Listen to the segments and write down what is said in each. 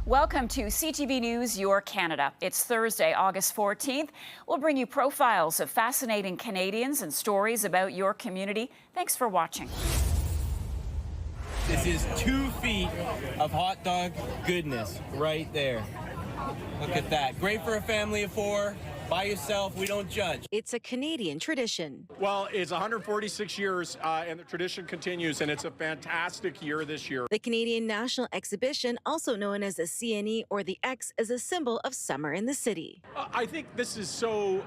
Welcome to CTV News Your Canada. It's Thursday, August 14th. We'll bring you profiles of fascinating Canadians and stories about your community. Thanks for watching. This is 2 feet of hot dog goodness right there. Look at that. Great for a family of 4. By yourself, we don't judge. It's a Canadian tradition. Well, it's 146 years and the tradition continues, and it's a fantastic year this year. The Canadian National Exhibition, also known as the CNE or the X, is a symbol of summer in the city. I think this is so,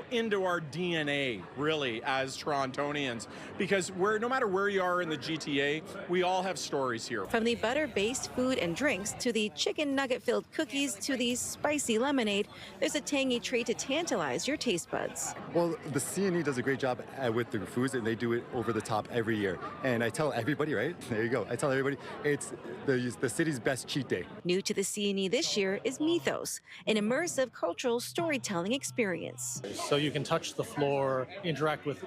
into our DNA, really, as Torontonians, because no matter where you are in the GTA, we all have stories here. From the butter-based food and drinks to the chicken nugget-filled cookies to the spicy lemonade, there's a tangy treat to tantalize your taste buds. Well, the CNE does a great job with the foods, and they do it over the top every year. And I tell everybody, right? There you go. I tell everybody it's the city's best cheat day. New to the CNE this year is Mythos, an immersive cultural storytelling experience. So you can touch the floor, interact with,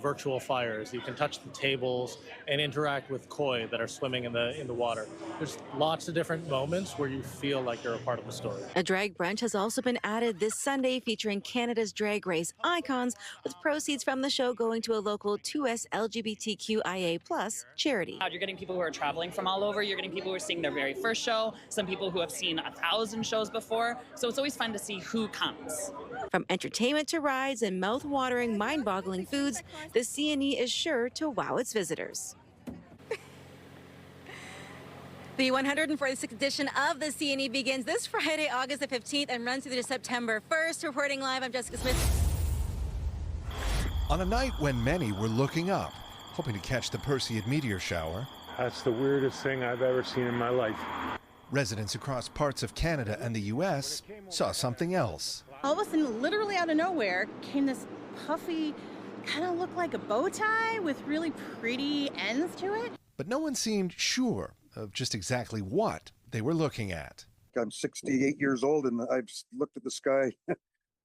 virtual fires. You can touch the tables and interact with koi that are swimming in the water. There's lots of different moments where you feel like you're a part of the story. A drag brunch has also been added this Sunday, featuring Canada's drag race icons, with proceeds from the show going to a local 2S LGBTQIA+ charity. You're getting people who are traveling from all over. You're getting people who are seeing their very first show, some people who have seen 1,000 shows before. So it's always fun to see who comes. From entertainment to rides and mouth-watering, mind-boggling foods, the CNE is sure to wow its visitors. The 146th edition of the CNE begins this Friday, August the 15th, and runs through to September 1st. Reporting live, I'm Jessica Smith. On a night when many were looking up, hoping to catch the Perseid meteor shower, that's the weirdest thing I've ever seen in my life. Residents across parts of Canada and the U.S. saw something else. All of a sudden, literally out of nowhere, came this puffy, kind of looked like a bow tie with really pretty ends to it. But no one seemed sure of just exactly what they were looking at. I'm 68 years old, and I've looked at the sky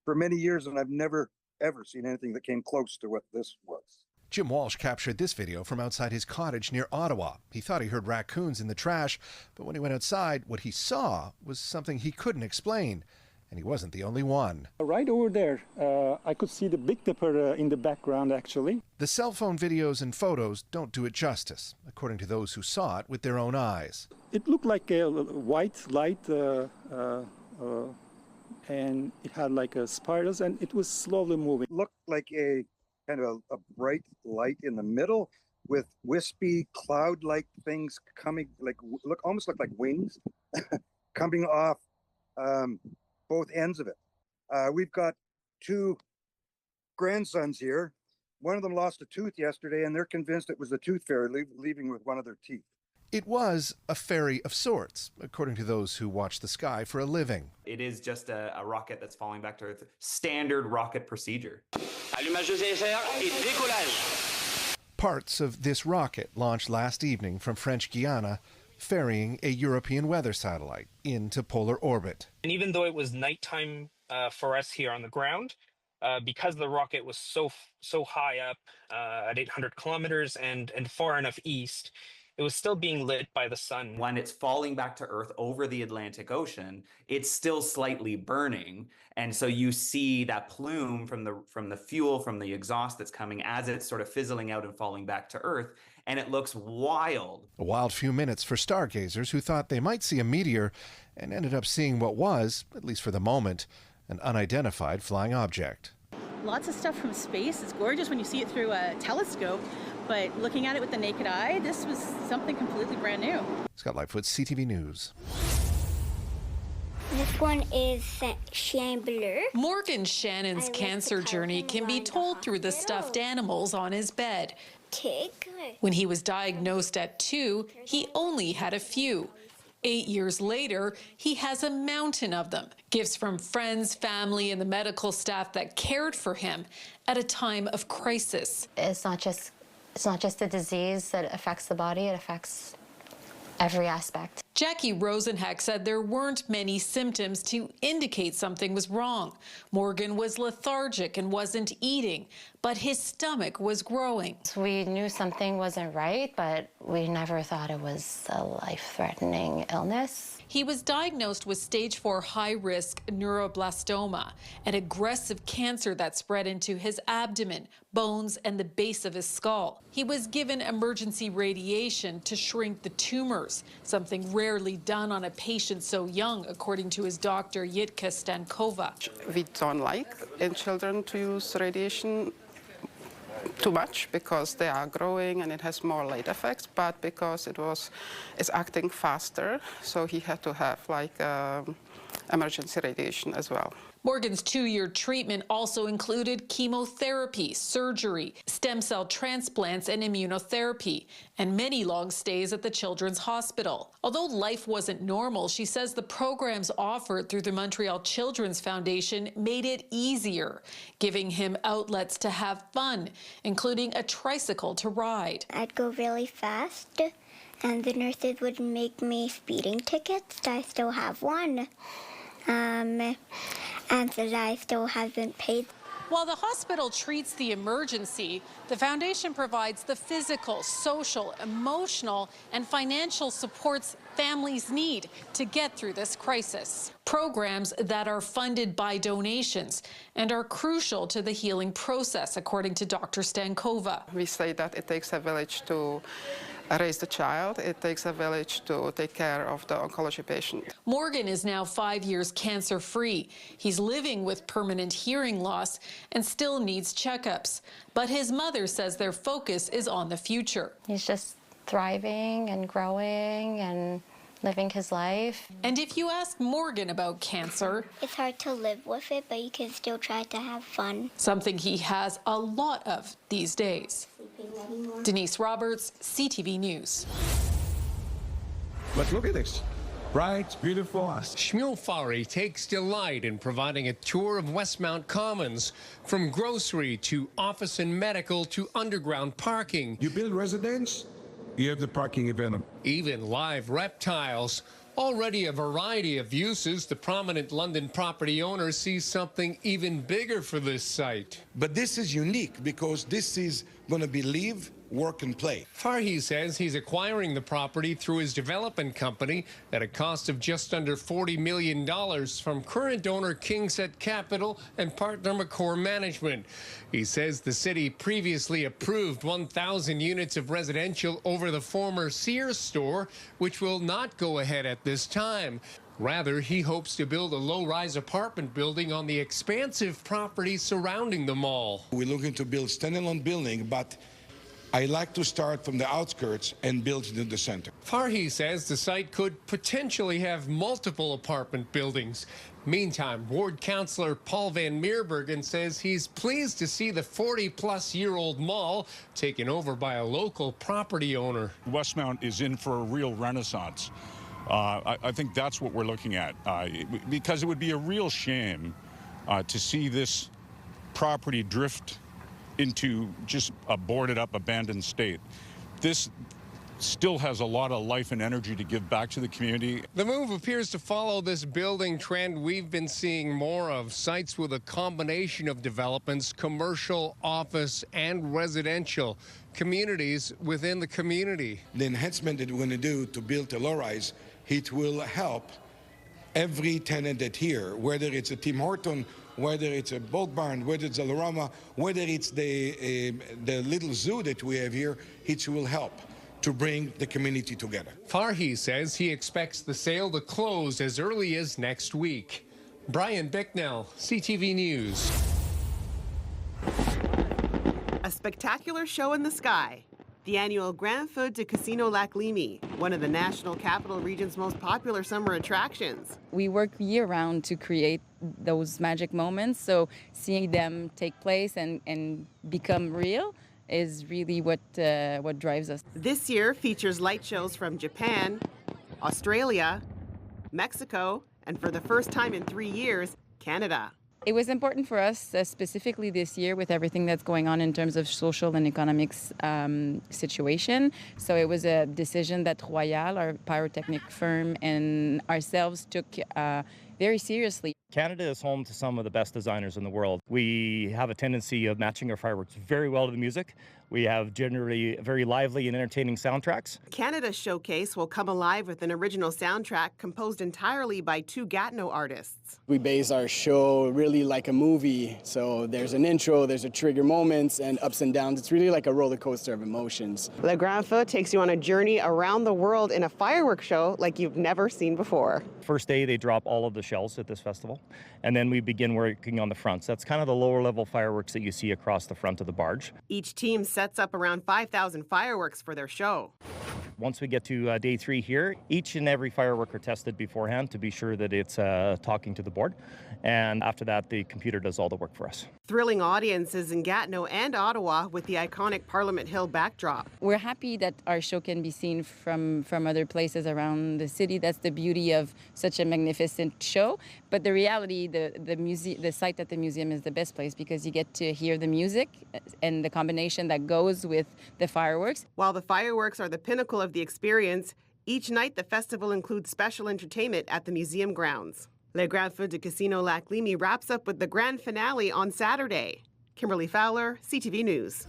for many years, and I've never, ever seen anything that came close to what this was. Jim Walsh captured this video from outside his cottage near Ottawa. He thought he heard raccoons in the trash, but when he went outside, what he saw was something he couldn't explain. And he wasn't the only one. Right over there, I could see the Big Dipper in the background, actually. The cell phone videos and photos don't do it justice, according to those who saw it with their own eyes. It looked like a white light, and it had like spirals, and it was slowly moving. It looked like a kind of a bright light in the middle with wispy cloud-like things coming, almost looked like wings coming off both ends of it. We've got 2 grandsons here. One of them lost a tooth yesterday, and they're convinced it was the tooth fairy leaving with one of their teeth. It was a fairy of sorts, according to those who watch the sky for a living. It is just a rocket that's falling back to Earth. Standard rocket procedure. Allumage de CSR et décollage. Parts of this rocket launched last evening from French Guiana, ferrying a European weather satellite into polar orbit. And even though it was nighttime for us here on the ground, because the rocket was so high up at 800 kilometers and far enough east, it was still being lit by the sun. When it's falling back to Earth over the Atlantic Ocean, it's still slightly burning. And so you see that plume from the fuel, from the exhaust that's coming as it's sort of fizzling out and falling back to Earth. And it looks wild. A wild few minutes for stargazers who thought they might see a meteor and ended up seeing what was, at least for the moment, an unidentified flying object. Lots of stuff from space. It's gorgeous when you see it through a telescope, but looking at it with the naked eye, this was something completely brand new. Scott Lightfoot, CTV News. This one is Chien Bleu. Morgan Shannon's cancer journey can be told through the stuffed animals on his bed. When he was diagnosed at 2, he only had a few. 8 years later, he has a mountain of them. Gifts from friends, family, and the medical staff that cared for him at a time of crisis. It's not just a disease that affects the body, it affects every aspect. Jackie Rosenheck said there weren't many symptoms to indicate something was wrong. Morgan was lethargic and wasn't eating, but his stomach was growing. We knew something wasn't right, but we never thought it was a life-threatening illness. He was diagnosed with stage 4 high-risk neuroblastoma, an aggressive cancer that spread into his abdomen, bones, and the base of his skull. He was given emergency radiation to shrink the tumors, something rarely done on a patient so young, according to his doctor, Jitka Stankova. We don't like in children to use radiation too much because they are growing and it has more late effects, but because it's acting faster, so he had to have like emergency radiation as well. Morgan's 2-year treatment also included chemotherapy, surgery, stem cell transplants, and immunotherapy, and many long stays at the Children's Hospital. Although life wasn't normal, she says the programs offered through the Montreal Children's Foundation made it easier, giving him outlets to have fun, including a tricycle to ride. I'd go really fast, and the nurses would make me speeding tickets. I still have one. And that I still haven't paid. While the hospital treats the emergency, the foundation provides the physical, social, emotional, and financial supports families need to get through this crisis. Programs that are funded by donations and are crucial to the healing process, according to Dr. Stankova. We say that it takes a village to raise the child. It takes a village to take care of the oncology patient. Morgan is now 5 years cancer-free. He's living with permanent hearing loss and still needs checkups. But his mother says their focus is on the future. He's just thriving and growing and living his life. And if you ask Morgan about cancer, it's hard to live with it, but you can still try to have fun. Something he has a lot of these days. Denise Roberts, CTV News. But look at this. Bright, beautiful. Shmuel Fari takes delight in providing a tour of Westmount Commons, from grocery to office and medical to underground parking. You build residence, you have the parking available. Even live reptiles. Already a variety of uses, the prominent London property owner sees something even bigger for this site. But this is unique because this is going to be live, work, and play. Farhi says he's acquiring the property through his development company at a cost of just under $40 million from current owner Kingset Capital and partner McCore Management. He says the city previously approved 1,000 units of residential over the former Sears store, which will not go ahead at this time. Rather, he hopes to build a low-rise apartment building on the expansive property surrounding the mall. We're looking to build standalone building, but I like to start from the outskirts and build in the center. Farhi says the site could potentially have multiple apartment buildings. Meantime, Ward Councillor Paul Van Meerbergen says he's pleased to see the 40-plus-year-old mall taken over by a local property owner. Westmount is in for a real renaissance. I think that's what we're looking at, because it would be a real shame to see this property drift into just a boarded-up, abandoned state. This still has a lot of life and energy to give back to the community. The move appears to follow this building trend we've been seeing more of, sites with a combination of developments, commercial, office, and residential, communities within the community. The enhancement that we're going to do to build a low-rise, it will help every tenant that here, whether it's a Tim Horton, whether it's a Boat Barn, whether it's a Lorama, whether it's the little zoo that we have here, it will help to bring the community together. Farhi says he expects the sale to close as early as next week. Brian Bicknell, CTV News. A spectacular show in the sky. The annual Grand Feu de Casino Lac Limi, one of the National Capital Region's most popular summer attractions. We work year-round to create those magic moments, so seeing them take place and become real is really what drives us. This year features light shows from Japan, Australia, Mexico, and for the first time in 3 years, Canada. It was important for us, specifically this year, with everything that's going on in terms of social and economics situation. So it was a decision that Royal, our pyrotechnic firm, and ourselves took very seriously. Canada is home to some of the best designers in the world. We have a tendency of matching our fireworks very well to the music. We have generally very lively and entertaining soundtracks. Canada's showcase will come alive with an original soundtrack composed entirely by 2 Gatineau artists. We base our show really like a movie. So there's an intro, there's a trigger moments and ups and downs. It's really like a roller coaster of emotions. Le Grand Feu takes you on a journey around the world in a fireworks show like you've never seen before. First day, they drop all of the shells at this festival, and then we begin working on the fronts. That's kind of the lower level fireworks that you see across the front of the barge. Each team sets up around 5,000 fireworks for their show. Once we get to day 3 here, each and every firework are tested beforehand to be sure that it's talking to the board. And after that, the computer does all the work for us. Thrilling audiences in Gatineau and Ottawa with the iconic Parliament Hill backdrop. We're happy that our show can be seen from other places around the city. That's the beauty of such a magnificent show. But the reality, the site at the museum is the best place because you get to hear the music and the combination that goes with the fireworks. While the fireworks are the pinnacle of the experience, each night the festival includes special entertainment at the museum grounds. Le Grand Feu de Casino Lac Limi wraps up with the grand finale on Saturday. Kimberly Fowler, CTV News.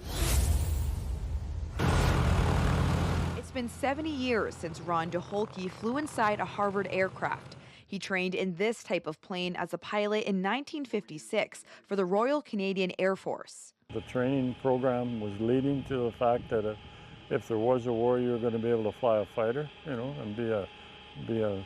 It's been 70 years since Ron DeHolke flew inside a Harvard aircraft. He trained in this type of plane as a pilot in 1956 for the Royal Canadian Air Force. The training program was leading to the fact that if there was a war, you were going to be able to fly a fighter, and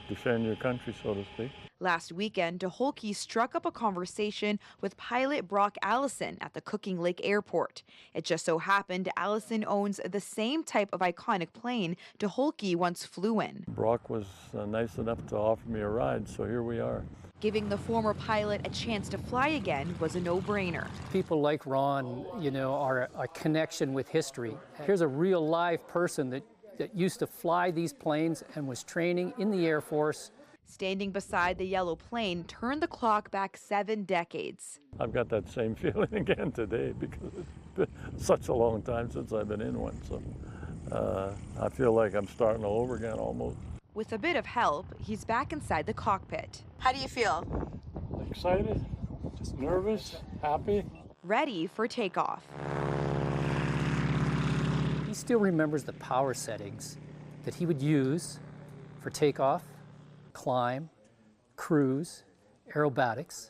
defend your country, so to speak. Last weekend, DeHolke struck up a conversation with pilot Brock Allison at the Cooking Lake Airport. It just so happened Allison owns the same type of iconic plane DeHolke once flew in. Brock was nice enough to offer me a ride, so here we are. Giving the former pilot a chance to fly again was a no-brainer. People like Ron, are a connection with history. Here's a real live person that used to fly these planes and was training in the Air Force. Standing beside the yellow plane turned the clock back 7 decades. I've got that same feeling again today because it's been such a long time since I've been in one. So I feel like I'm starting all over again almost. With a bit of help, he's back inside the cockpit. How do you feel? Excited, just nervous, happy. Ready for takeoff. He still remembers the power settings that he would use for takeoff, climb, cruise, aerobatics.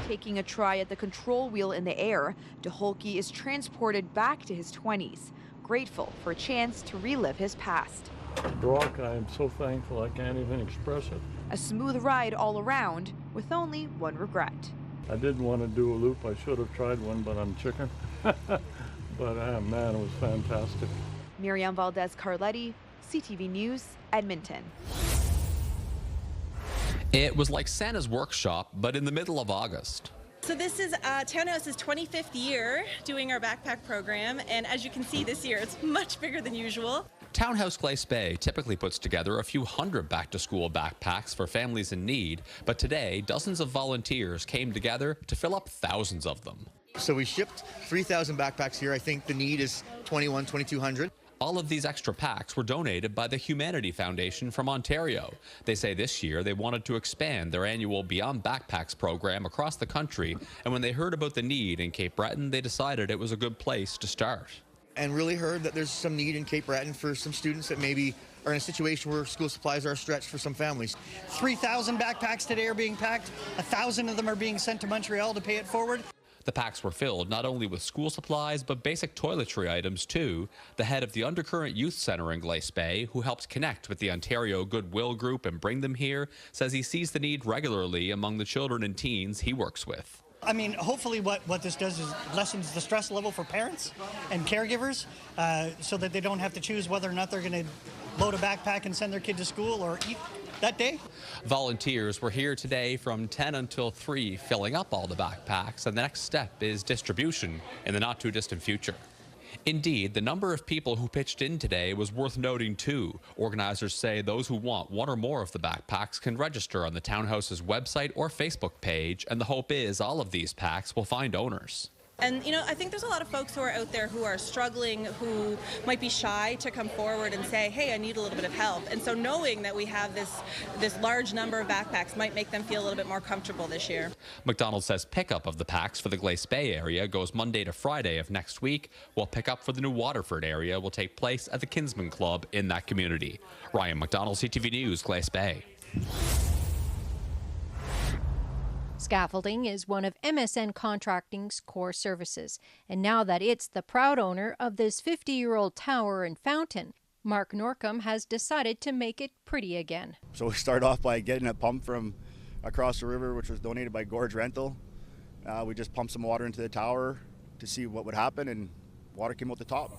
Taking a try at the control wheel in the air, DeHolke is transported back to his 20s, grateful for a chance to relive his past. Brock, I am so thankful I can't even express it. A smooth ride all around, with only one regret. I didn't want to do a loop. I should have tried one, but I'm chicken. But man, it was fantastic. Miriam Valdez-Carletti, CTV News, Edmonton. It was like Santa's workshop, but in the middle of August. So this is Townhouse's 25th year doing our backpack program, and as you can see this year it's much bigger than usual. Townhouse Glace Bay typically puts together a few hundred back-to-school backpacks for families in need, but today dozens of volunteers came together to fill up thousands of them. So we shipped 3,000 backpacks here. I think the need is 2,200. All of these extra packs were donated by the Humanity Foundation from Ontario. They say this year they wanted to expand their annual Beyond Backpacks program across the country, and when they heard about the need in Cape Breton, they decided it was a good place to start. And really heard that there's some need in Cape Breton for some students that maybe are in a situation where school supplies are stretched for some families. 3,000 backpacks today are being packed. 1,000 of them are being sent to Montreal to pay it forward. The packs were filled not only with school supplies, but basic toiletry items too. The head of the Undercurrent Youth Centre in Glace Bay, who helped connect with the Ontario Goodwill Group and bring them here, says he sees the need regularly among the children and teens he works with. I mean, hopefully what this does is lessens the stress level for parents and caregivers so that they don't have to choose whether or not they're going to load a backpack and send their kid to school or eat that day. Volunteers were here today from 10 until 3 filling up all the backpacks, and the next step is distribution in the not-too-distant future. Indeed, the number of people who pitched in today was worth noting too. Organizers say those who want one or more of the backpacks can register on the Townhouse's website or Facebook page, and the hope is all of these packs will find owners. And, you know, I think there's a lot of folks who are out there who are struggling, who might be shy to come forward and say, hey, I need a little bit of help. And so knowing that we have this large number of backpacks might make them feel a little bit more comfortable this year. McDonald says pickup of the packs for the Glace Bay area goes Monday to Friday of next week, while pickup for the New Waterford area will take place at the Kinsman Club in that community. Ryan McDonald, CTV News, Glace Bay. Scaffolding is one of MSN Contracting's core services, and now that it's the proud owner of this 50-year-old tower and fountain, Mark Norcom has decided to make it pretty again. So we start off by getting a pump from across the river, which was donated by Gorge Rental. We just pumped some water into the tower to see what would happen, and water came out the top.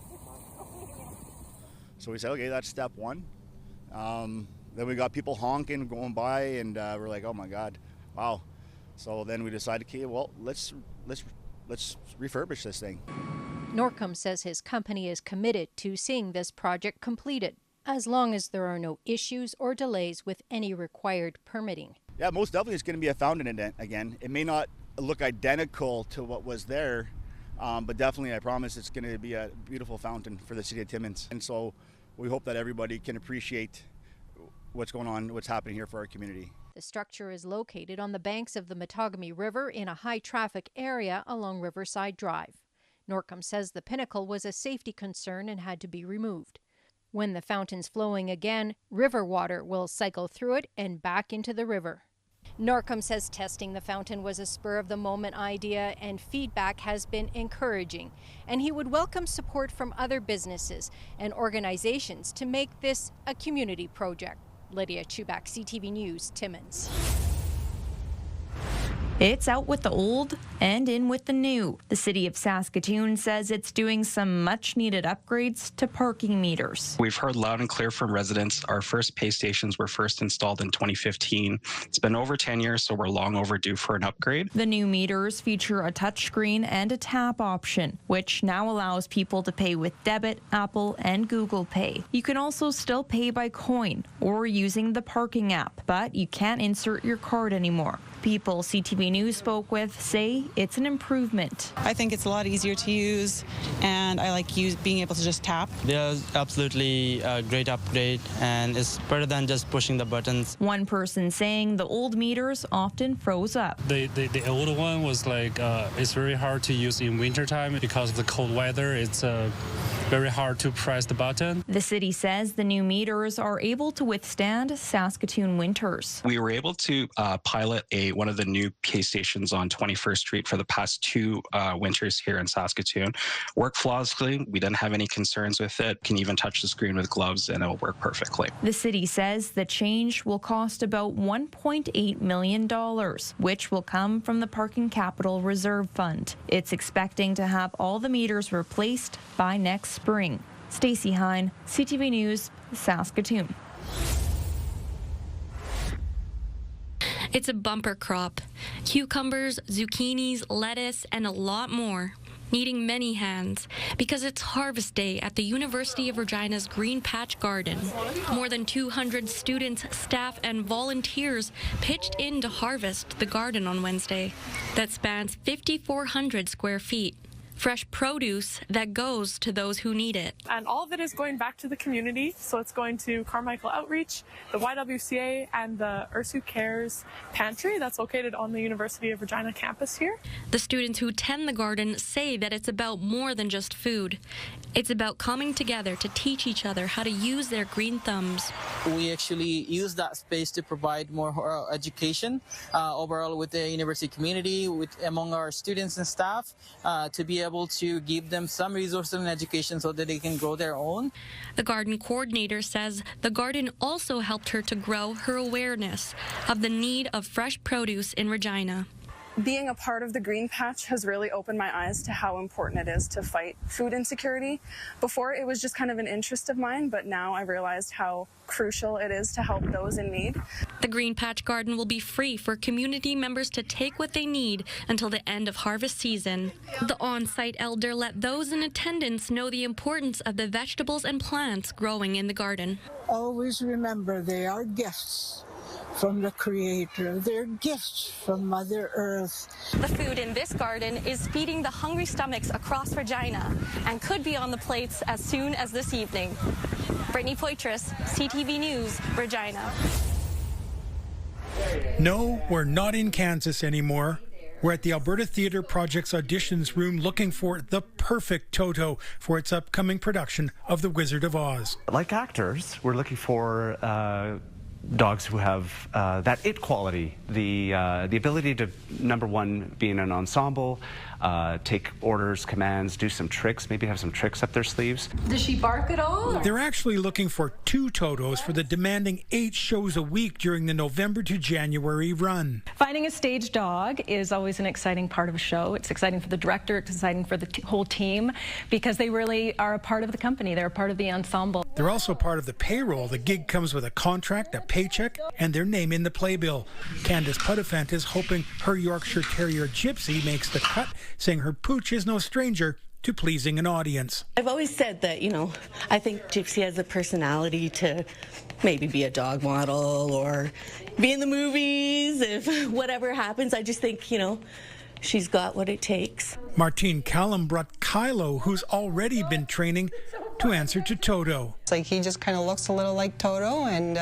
So we said, okay, that's step one. Then we got people honking, going by, and we're like, oh my God, wow. So then we decided, okay, well, let's refurbish this thing. Norcom says his company is committed to seeing this project completed, as long as there are no issues or delays with any required permitting. Yeah, most definitely it's going to be a fountain again. It may not look identical to what was there, but definitely I promise it's going to be a beautiful fountain for the city of Timmins. And so we hope that everybody can appreciate what's going on, what's happening here for our community. The structure is located on the banks of the Matagami River in a high-traffic area along Riverside Drive. Norcom says the pinnacle was a safety concern and had to be removed. When the fountain's flowing again, river water will cycle through it and back into the river. Norcom says testing the fountain was a spur-of-the-moment idea and feedback has been encouraging, and he would welcome support from other businesses and organizations to make this a community project. Lydia Chubak, CTV News, Timmins. It's out with the old and in with the new. The city of Saskatoon says it's doing some much-needed upgrades to parking meters. We've heard loud and clear from residents. Our first pay stations were first installed in 2015. It's been over 10 years, so we're long overdue for an upgrade. The new meters feature a touchscreen and a tap option, which now allows people to pay with debit, Apple, and Google Pay. You can also still pay by coin or using the parking app, but you can't insert your card anymore. People CTV News spoke with say it's an improvement. I think it's a lot easier to use, and I like being able to just tap. There's absolutely a great upgrade, and it's better than just pushing the buttons. One person saying the old meters often froze up. The old one was like, it's very hard to use in wintertime because of the cold weather. It's very hard to press the button. The city says the new meters are able to withstand Saskatoon winters. We were able to pilot one of the new pay stations on 21st Street for the past 2 winters here in Saskatoon. Worked flawlessly. We didn't have any concerns with it. Can even touch the screen with gloves and it'll work perfectly. The city says the change will cost about $1.8 million, which will come from the Parking Capital Reserve Fund. It's expecting to have all the meters replaced by next spring. Stacey Hine, CTV News, Saskatoon. It's a bumper crop. Cucumbers, zucchinis, lettuce, and a lot more. Needing many hands, because it's harvest day at the University of Regina's Green Patch Garden. More than 200 students, staff, and volunteers pitched in to harvest the garden on Wednesday. That spans 5,400 square feet. Fresh produce that goes to those who need it. And all of it is going back to the community, so it's going to Carmichael Outreach, the YWCA, and the Ursu Cares Pantry that's located on the University of Regina campus here. The students who tend the garden say that it's about more than just food. It's about coming together to teach each other how to use their green thumbs. We actually use that space to provide more education overall with the university community, among our students and staff, to be able to give them some resources and education so that they can grow their own. The garden coordinator says the garden also helped her to grow her awareness of the need of fresh produce in Regina. Being a part of the Green Patch has really opened my eyes to how important it is to fight food insecurity. Before, it was just kind of an interest of mine, but now I've realized how crucial it is to help those in need. The Green Patch Garden will be free for community members to take what they need until the end of harvest season. The on-site elder let those in attendance know the importance of the vegetables and plants growing in the garden. Always remember they are gifts from the Creator. They're gifts from Mother Earth. The food in this garden is feeding the hungry stomachs across Regina and could be on the plates as soon as this evening. Brittany Poitras, CTV News, Regina. No, we're not in Kansas anymore. We're at the Alberta Theatre Project's auditions room looking for the perfect Toto for its upcoming production of The Wizard of Oz. Like actors, we're looking for dogs who have that it quality, the ability to, number one, be in an ensemble, take orders, commands, do some tricks, maybe have some tricks up their sleeves. Does she bark at all? They're actually looking for 2 Totos for the demanding 8 shows a week during the November to January run. Finding a stage dog is always an exciting part of a show. It's exciting for the director, it's exciting for the whole team, because they really are a part of the company. They're a part of the ensemble. They're also part of the payroll. The gig comes with a contract, a paycheck, and their name in the playbill. Candace Pudafant is hoping her Yorkshire Terrier Gypsy makes the cut, saying her pooch is no stranger to pleasing an audience. I've always said that, I think Gypsy has a personality to maybe be a dog model or be in the movies. If whatever happens, I just think, she's got what it takes. Martine Callum brought Kylo, who's already been training, to answer to Toto. It's like he just kind of looks a little like Toto, and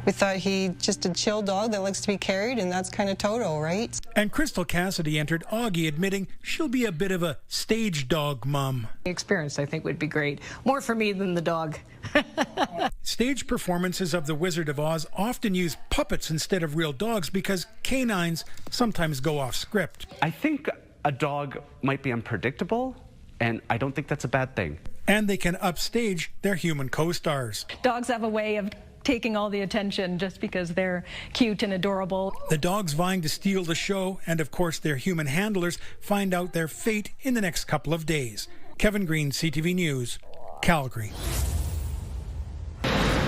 we thought he just a chill dog that likes to be carried, and that's kind of Toto, right? And Crystal Cassidy entered Augie, admitting she'll be a bit of a stage dog mum. The experience, I think, would be great. More for me than the dog. Stage performances of The Wizard of Oz often use puppets instead of real dogs because canines sometimes go off script. I think a dog might be unpredictable, and I don't think that's a bad thing. And they can upstage their human co-stars. Dogs have a way of taking all the attention just because they're cute and adorable. The dogs vying to steal the show, and of course their human handlers, find out their fate in the next couple of days. Kevin Green, CTV News, Calgary.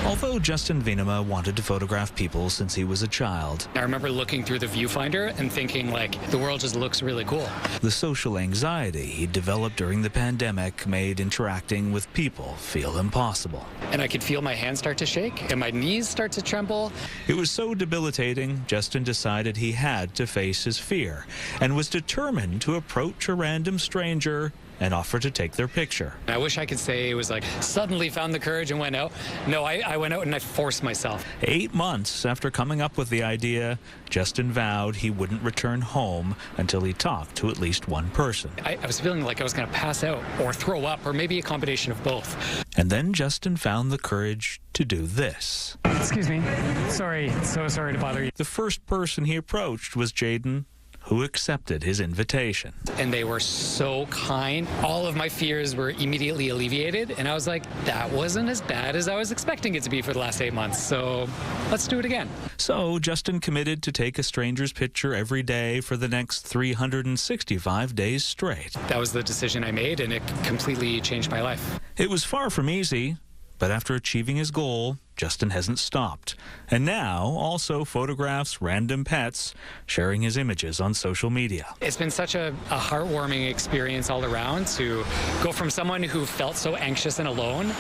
Although Justin Venema wanted to photograph people since he was a child, I remember looking through the viewfinder and thinking, the world just looks really cool. The social anxiety he developed during the pandemic made interacting with people feel impossible. And I could feel my hands start to shake and my knees start to tremble. It was so debilitating, Justin decided he had to face his fear and was determined to approach a random stranger and offer to take their picture. I wish I could say it was suddenly found the courage and went out. No, I went out and I forced myself. 8 months after coming up with the idea, Justin vowed he wouldn't return home until he talked to at least one person. I was feeling like I was going to pass out or throw up or maybe a combination of both. And then Justin found the courage to do this. Excuse me. Sorry. So sorry to bother you. The first person he approached was Jaden, who accepted his invitation. And they were so kind. All of my fears were immediately alleviated, and I was like, that wasn't as bad as I was expecting it to be for the last 8 months, so let's do it again. So Justin committed to take a stranger's picture every day for the next 365 days straight. That was the decision I made, and it completely changed my life. It was far from easy, but after achieving his goal, Justin hasn't stopped, and now also photographs random pets, sharing his images on social media. It's been such a heartwarming experience all around to go from someone who felt so anxious and alone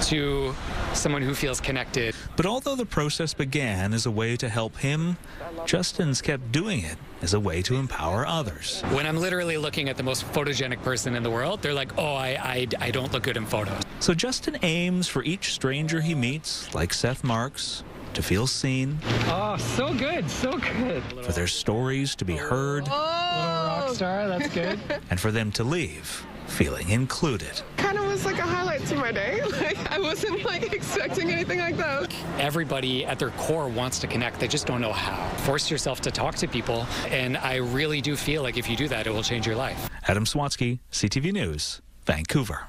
to someone who feels connected. But although the process began as a way to help him, Justin's kept doing it as a way to empower others. When I'm literally looking at the most photogenic person in the world, they're like, oh, I don't look good in photos. So Justin aims for each stranger he meets, like Seth Marks, to feel seen. Oh, so good, so good. For their stories to be heard. Little rock star, that's good. And for them to leave feeling included. Kind of was like a highlight to my day. I wasn't expecting anything like that. Everybody at their core wants to connect. They just don't know how. Force yourself to talk to people. And I really do feel like if you do that, it will change your life. Adam Swatsky, CTV News, Vancouver.